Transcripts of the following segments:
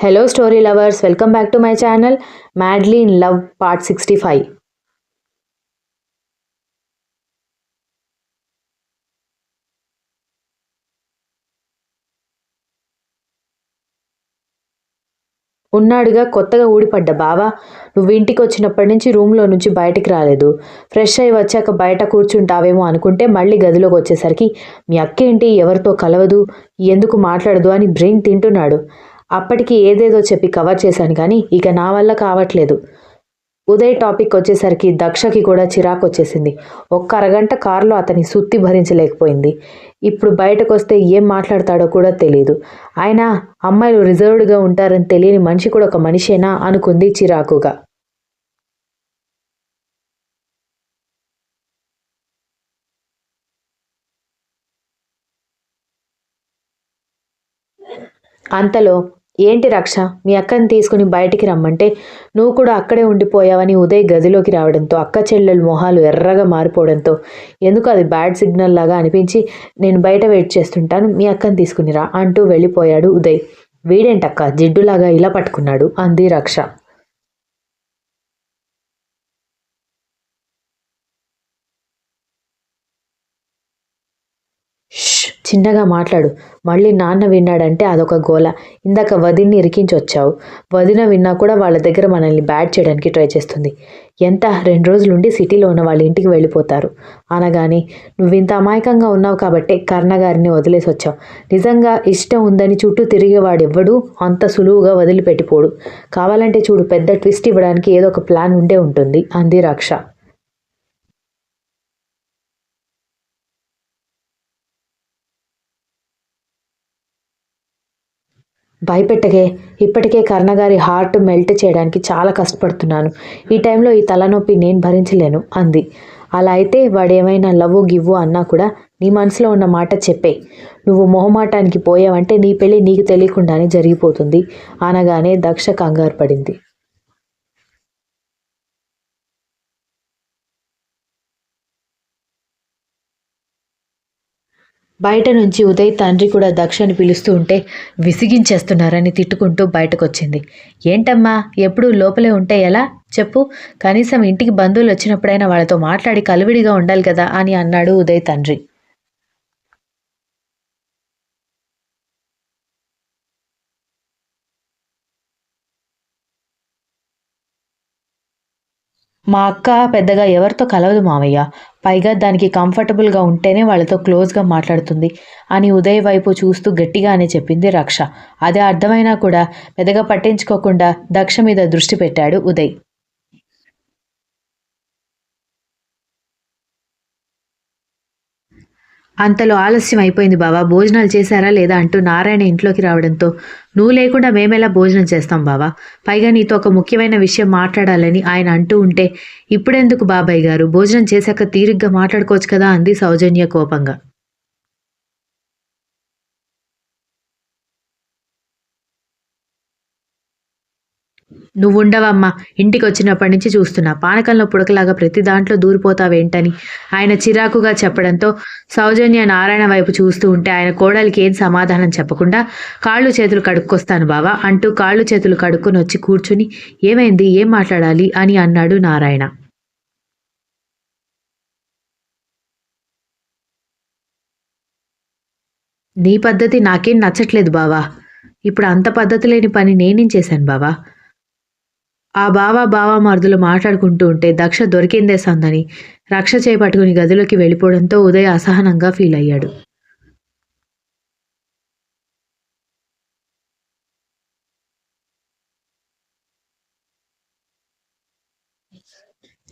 Hello story lovers, welcome back to my channel Madly in Love part 65. ఉన్నాడుగా కొత్తగా ఊడిపడ్డ బావా, నువ్వు ఇంటికి వచ్చినప్పటి నుంచి రూమ్లో నుంచి బయటికి రాలేదు. ఫ్రెష్ అయి వచ్చాక బయట కూర్చుంటావేమో అనుకుంటే మళ్ళీ గదిలోకి వచ్చేసరికి మీ అక్కేంటి ఎవరితో కలవదు, ఎందుకు మాట్లాడదు అని బ్రెయిన్ తింటున్నాడు. అప్పటికి ఏదేదో చెప్పి కవర్ చేశాను కానీ ఇక నా వల్ల కావట్లేదు. ఉదయ్ టాపిక్ వచ్చేసరికి దక్షకి కూడా చిరాకు వచ్చేసింది. ఒక్క అరగంట కారులో అతని సుత్తి భరించలేకపోయింది. ఇప్పుడు బయటకు వస్తే ఏం మాట్లాడతాడో కూడా తెలియదు. ఆయన అమ్మాయిలు రిజర్వ్డ్గా ఉంటారని తెలియని మనిషి కూడా ఒక మనిషేనా అనుకుంది చిరాకుగా. అంతలో ఏంటి రక్ష, మీ అక్కని తీసుకుని బయటికి రమ్మంటే నువ్వు కూడా అక్కడే ఉండిపోయావని ఉదయ్ గదిలోకి రావడంతో అక్క చెల్లెలు మొహాలు ఎర్రగా మారిపోవడంతో ఎందుకు అది బ్యాడ్ సిగ్నల్ లాగా అనిపించి నేను బయట వెయిట్ చేస్తుంటాను, మీ అక్కని తీసుకునిరా అంటూ వెళ్ళిపోయాడు ఉదయ్. వీడేంటక్క జిడ్డులాగా ఇలా పట్టుకున్నాడు అంది రక్ష. చిన్నగా మాట్లాడు, మళ్ళీ నాన్న విన్నాడంటే అదొక గోల. ఇందాక వదిన్ని ఇరికించొచ్చావు. వదిన విన్నా కూడా వాళ్ళ దగ్గర మనల్ని బ్యాడ్ చేయడానికి ట్రై చేస్తుంది. ఎంత 2 రోజులుండి సిటీలో ఉన్న వాళ్ళ ఇంటికి వెళ్ళిపోతారు అనగానే నువ్వింత అమాయకంగా ఉన్నావు కాబట్టే కర్ణగారిని వదిలేసి వచ్చావు. నిజంగా ఇష్టం ఉందని చుట్టూ తిరిగేవాడెవ్వడూ అంత సులువుగా వదిలిపెట్టిపోడు. కావాలంటే చూడు, పెద్ద ట్విస్ట్ ఇవ్వడానికి ఏదో ఒక ప్లాన్ ఉండే ఉంటుంది అంది రక్ష. భయపెట్టగే, ఇప్పటికే కర్ణగారి హార్ట్ మెల్ట్ చేయడానికి చాలా కష్టపడుతున్నాను. ఈ టైంలో ఈ తలనొప్పి నేను భరించలేను అంది. అలా అయితే వాడేమైనా లవ్వు గివ్వు అన్నా కూడా నీ మనసులో ఉన్న మాట చెప్పే. నువ్వు మొహమాటానికి పోయావంటే నీ పెళ్ళి నీకు తెలియకుండానే జరిగిపోతుంది అనగానే దక్ష కంగారు పడింది. బయట నుంచి ఉదయ్ తండ్రి కూడా దక్షని పిలుస్తూ ఉంటే విసిగించేస్తున్నారని తిట్టుకుంటూ బయటకొచ్చింది. ఏంటమ్మా, ఎప్పుడూ లోపలే ఉంటే ఎలా చెప్పు, కనీసం ఇంటికి బంధువులు వచ్చినప్పుడైనా వాళ్ళతో మాట్లాడి కలివిడిగా ఉండాలి కదా అని అన్నాడు ఉదయ్ తండ్రి. మా అక్క పెద్దగా ఎవరితో కలవదు మావయ్య. పైగా దానికి కంఫర్టబుల్గా ఉంటేనే వాళ్ళతో క్లోజ్గా మాట్లాడుతుంది అని ఉదయ్ వైపు చూస్తూ గట్టిగానే చెప్పింది రక్ష. అదే అర్థమైనా కూడా పెద్దగా పట్టించుకోకుండా దక్ష మీద దృష్టి పెట్టాడు ఉదయ్. అంతలో ఆలస్యం అయిపోయింది బావా, భోజనాలు చేశారా లేదా అంటూ నారాయణ ఇంట్లోకి రావడంతో నువ్వు లేకుండా మేమెలా భోజనం చేస్తాం బావా, పైగా నీతో ఒక ముఖ్యమైన విషయం మాట్లాడాలని ఆయన అంటూ ఉంటే ఇప్పుడెందుకు బాబాయ్ గారు, భోజనం చేశాక తీరిగ్గా మాట్లాడుకోవచ్చు కదా అంది సౌజన్య కోపంగా. నువ్వుండవమ్మా, ఇంటికి వచ్చినప్పటి నుంచి చూస్తున్నా పానకంలో పుడకలాగా ప్రతి దాంట్లో దూరిపోతావేంటని ఆయన చిరాకుగా చెప్పడంతో సౌజన్య నారాయణ వైపు చూస్తూ ఉంటే ఆయన కోడలికి ఏం సమాధానం చెప్పకుండా కాళ్ళు చేతులు కడుక్కొస్తాను బావా అంటూ కాళ్ళు చేతులు కడుక్కొని వచ్చి కూర్చుని ఏమైంది, ఏం మాట్లాడాలి అని అన్నాడు నారాయణ. నీ పద్ధతి నాకేం నచ్చట్లేదు బావా. ఇప్పుడు అంత పద్ధతి లేని పని నేనేం చేశాను బావా. ఆ బావ మరుదులు మాట్లాడుకుంటూ ఉంటే దక్ష దొరికిందే సందని రక్ష చేపట్టుకుని గదిలోకి వెళ్ళిపోవడంతో ఉదయ్ అసహనంగా ఫీల్ అయ్యాడు.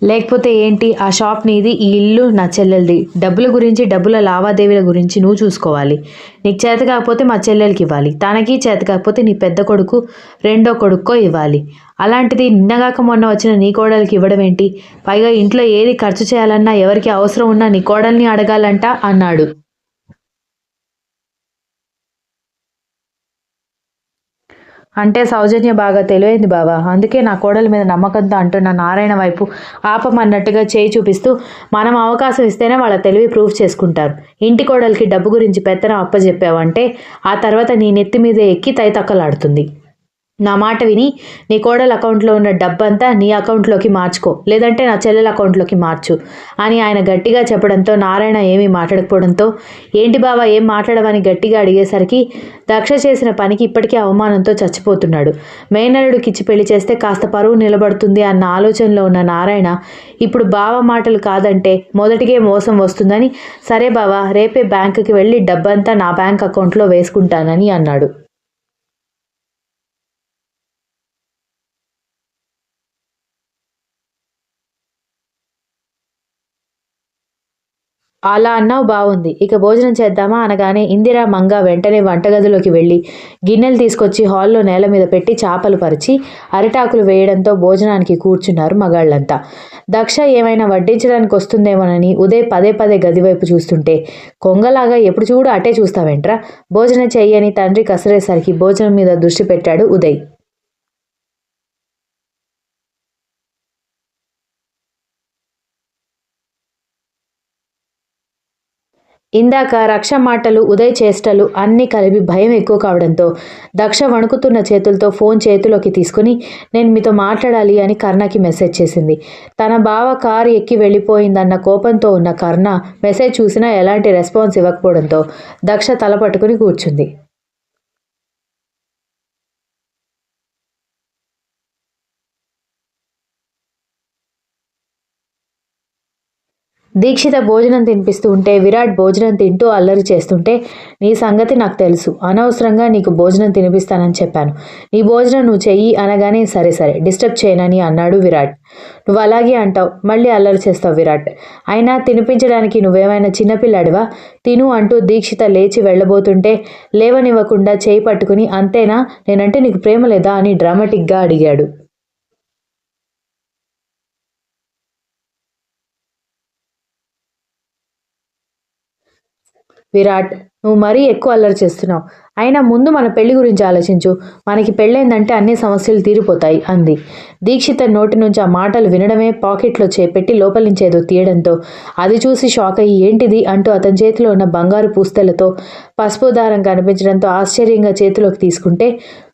లేకపోతే ఏంటి, ఆ షాప్ నీది, ఈ ఇల్లు నా చెల్లెలది. డబ్బుల గురించి, డబ్బుల లావాదేవీల గురించి నువ్వు చూసుకోవాలి. నీకు చేత కాకపోతే మా చెల్లెలకి ఇవ్వాలి, తనకి చేత కాకపోతే నీ పెద్ద కొడుకు రెండో కొడుక్కో ఇవ్వాలి. అలాంటిది నిన్నగాక మొన్న వచ్చిన నీ కోడలికి ఇవ్వడం ఏంటి? పైగా ఇంట్లో ఏది ఖర్చు చేయాలన్నా ఎవరికి అవసరం ఉన్నా నీ కోడల్ని అడగాలంట అన్నాడు. అంటే సౌజన్య బాగా తెలివైంది బావా, అందుకే నా కోడలి మీద నమ్మకంతో అంటున్న నారాయణ వైపు ఆపమన్నట్టుగా చేయి చూపిస్తూ మనం అవకాశం ఇస్తేనే వాళ్ళ తెలివి ప్రూఫ్ చేసుకుంటారు. ఇంటి కోడలికి డబ్బు గురించి పెత్తనం అప్పజెప్పావంటే ఆ తర్వాత నీ నెత్తి మీద ఎక్కి తైతక్కలాడుతుంది. నా మాట విని నీ కోడల అకౌంట్లో ఉన్న డబ్బంతా నీ అకౌంట్లోకి మార్చుకో, లేదంటే నా చెల్లెల అకౌంట్లోకి మార్చు అని ఆయన గట్టిగా చెప్పడంతో నారాయణ ఏమీ మాట్లాడకపోవడంతో ఏంటి బావా ఏం మాట్లాడవని గట్టిగా అడిగేసరికి దక్ష చేసిన పనికి ఇప్పటికీ అవమానంతో చచ్చిపోతున్నాడు. మేనల్లుడికిచ్చి పెళ్లి చేస్తే కాస్త పరువు నిలబడుతుంది అన్న ఆలోచనలో ఉన్న నారాయణ ఇప్పుడు బావ మాటలు కాదంటే మొదటిగే మోసం వస్తుందని సరే బావా రేపే బ్యాంకుకి వెళ్ళి డబ్బంతా నా బ్యాంక్ అకౌంట్లో వేసుకుంటానని అన్నాడు. అలా అన్నావు బావుంది, ఇక భోజనం చేద్దామా అనగానే ఇందిర మంగ వెంటనే వంటగదిలోకి వెళ్ళి గిన్నెలు తీసుకొచ్చి హాల్లో నేల మీద పెట్టి చాపలు పరిచి అరిటాకులు వేయడంతో భోజనానికి కూర్చున్నారు మగాళ్ళంతా. దక్ష ఏమైనా వడ్డించడానికి వస్తుందేమోనని ఉదయ్ పదే పదే గదివైపు చూస్తుంటే కొంగలాగా ఎప్పుడు చూడు అటే చూస్తావేంట్రా, భోజనం చెయ్యని తండ్రి కసరేసరికి భోజనం మీద దృష్టి పెట్టాడు ఉదయ్. ఇందాక రక్ష మాటలు ఉదయ్ చేష్టలు అన్నీ కలిపి భయం ఎక్కువ కావడంతో దక్ష వణుకుతున్న చేతులతో ఫోన్ చేతిలోకి తీసుకుని నేను మీతో మాట్లాడాలి అని కర్ణకి మెసేజ్ చేసింది. తన బావ కారు ఎక్కి వెళ్ళిపోయిందన్న కోపంతో ఉన్న కర్ణ మెసేజ్ చూసినా ఎలాంటి రెస్పాన్స్ ఇవ్వకపోవడంతో దక్ష తల పట్టుకుని కూర్చుంది. దీక్షిత భోజనం తినిపిస్తూ ఉంటే విరాట్ భోజనం తింటూ అల్లరి చేస్తుంటే నీ సంగతి నాకు తెలుసు, అనవసరంగా నీకు భోజనం తినిపిస్తానని చెప్పాను, నీ భోజనం నువ్వు చెయ్యి అనగానే సరే సరే డిస్టర్బ్ చేయనని అన్నాడు విరాట్. నువ్వు అలాగే అంటావు, మళ్ళీ అల్లరి చేస్తావు విరాట్, అయినా తినిపించడానికి నువ్వేమైనా చిన్నపిల్లాడివా, తిను అంటూ దీక్షిత లేచి వెళ్ళబోతుంటే లేవనివ్వకుండా చేయి పట్టుకుని అంతేనా, నేనంటే నీకు ప్రేమ లేదా అని డ్రామాటిక్గా అడిగాడు. విరాట్, నువ్వు మరీ ఎక్కువ అల్లరి చేస్తున్నావు, అయినా ముందు మన పెళ్లి గురించి ఆలోచించు, మనకి పెళ్ళైందంటే అన్ని సమస్యలు తీరిపోతాయి అంది. దీక్షిత నోటి నుంచి ఆ మాటలు వినడమే పాకెట్లో చేపెట్టి లోపలి నుంచి ఏదో తీయడంతో అది చూసి షాక్ అయ్యి ఏంటిది అంటూ అతని చేతిలో ఉన్న బంగారు పూస్తలతో పసుపు దారం కనిపించడంతో ఆశ్చర్యంగా చేతిలోకి తీసుకుంటే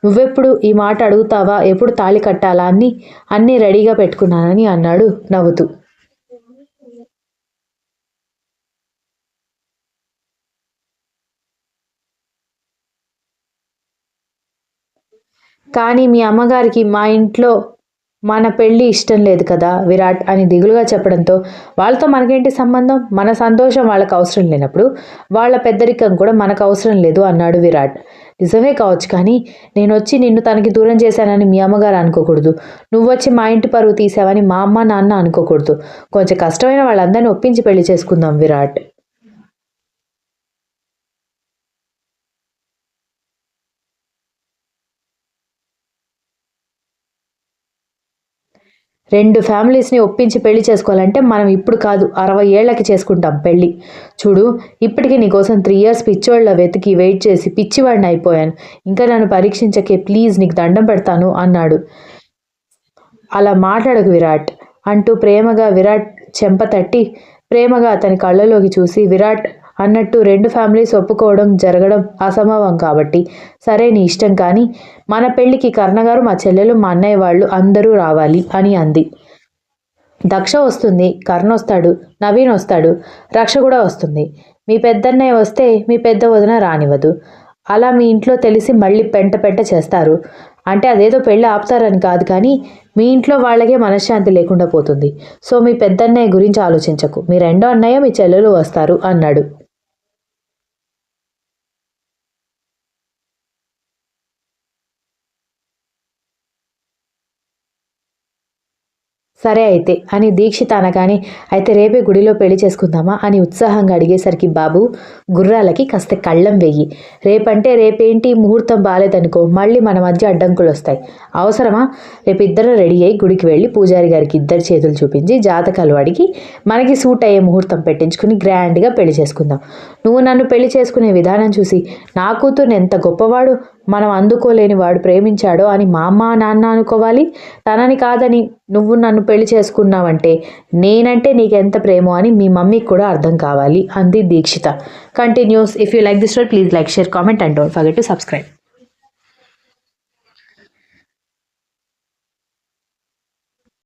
నువ్వెప్పుడు ఈ మాట అడుగుతావా, ఎప్పుడు తాళి కట్టాలా అని అన్నీ రెడీగా పెట్టుకున్నానని అన్నాడు నవ్వుతూ. కానీ మీ అమ్మగారికి మా ఇంట్లో మన పెళ్ళి ఇష్టం లేదు కదా విరాట్ అని దిగులుగా చెప్పడంతో వాళ్ళతో మనకేంటి సంబంధం, మన సంతోషం వాళ్ళకు అవసరం లేనప్పుడు వాళ్ళ పెద్దరికం కూడా మనకు అవసరం లేదు అన్నాడు విరాట్. నిజమే కావచ్చు, కానీ నేను వచ్చి నిన్ను తనకి దూరం చేశానని మీ అమ్మగారు అనుకోకూడదు, నువ్వు వచ్చి మా ఇంటి పరువు తీసావని మా అమ్మ నాన్న అనుకోకూడదు, కొంచెం కష్టమైన వాళ్ళందరినీ ఒప్పించి పెళ్లి చేసుకుందాం విరాట్. రెండు ఫ్యామిలీస్ని ఒప్పించి పెళ్లి చేసుకోవాలంటే మనం ఇప్పుడు కాదు 60 ఏళ్లకి చేసుకుంటాం పెళ్ళి. చూడు ఇప్పటికీ నీకోసం 3 years పిచ్చోళ్ళ వెతికి వెయిట్ చేసి పిచ్చివాడిని అయిపోయాను, ఇంకా నన్ను పరీక్షించకే ప్లీజ్ నీకు దండం పెడతాను అన్నాడు. అలా మాట్లాడకు విరాట్ అంటూ ప్రేమగా విరాట్ చెంప తట్టి ప్రేమగా అతని కళ్ళలోకి చూసి విరాట్ అన్నట్టు రెండు ఫ్యామిలీస్ ఒప్పుకోవడం జరగడం అసంభవం కాబట్టి సరే నీ ఇష్టం, కానీ మన పెళ్ళికి కర్ణగారు మా చెల్లెలు మా అన్నయ్య వాళ్ళు అందరూ రావాలి అని అంది. దక్ష వస్తుంది, కర్ణ వస్తాడు, నవీన్ వస్తాడు, రక్ష కూడా వస్తుంది, మీ పెద్దన్నయ్య వస్తే మీ పెద్ద వదిన రానివ్వదు, అలా మీ ఇంట్లో తెలిసి మళ్ళీ పెంట పెంట చేస్తారు, అంటే అదేదో పెళ్ళి ఆపుతారని కాదు, కానీ మీ ఇంట్లో వాళ్ళకే మనశ్శాంతి లేకుండా పోతుంది, సో మీ పెద్దన్నయ్య గురించి ఆలోచించకు, మీ రెండో అన్నయ్య మీ చెల్లెలు వస్తారు అన్నాడు. సరే అయితే అని దీక్షిత అనగానే అయితే రేపే గుడిలో పెళ్లి చేసుకుందామా అని ఉత్సాహంగా అడిగేసరికి బాబు గుర్రాలకి కాస్త కళ్ళం వెయ్యి, రేపంటే రేపేంటి ముహూర్తం బాలేదనుకో మళ్ళీ మన మధ్య అడ్డంకులు వస్తాయి, అవసరమా, రేపు ఇద్దరు రెడీ అయ్యి గుడికి వెళ్ళి పూజారి గారికి ఇద్దరు చేతులు చూపించి జాతకాలు అడిగి మనకి సూట్ అయ్యే ముహూర్తం పెట్టించుకుని గ్రాండ్గా పెళ్లి చేసుకుందాం. నువ్వు నన్ను పెళ్లి చేసుకునే విధానం చూసి నా కూతుర్ని ఎంత గొప్పవాడు, మనం అందుకోలేని వాడు ప్రేమించాడో అని మా అమ్మ నాన్న అనుకోవాలి, తనని కాదని నువ్వు నన్ను పెళ్లి చేసుకున్నావంటే నేనంటే నీకెంత ప్రేమో అని మీ మమ్మీకి కూడా అర్థం కావాలి అంది Dikshita. Continuous. If you like this story please like, share, comment and don't forget to subscribe.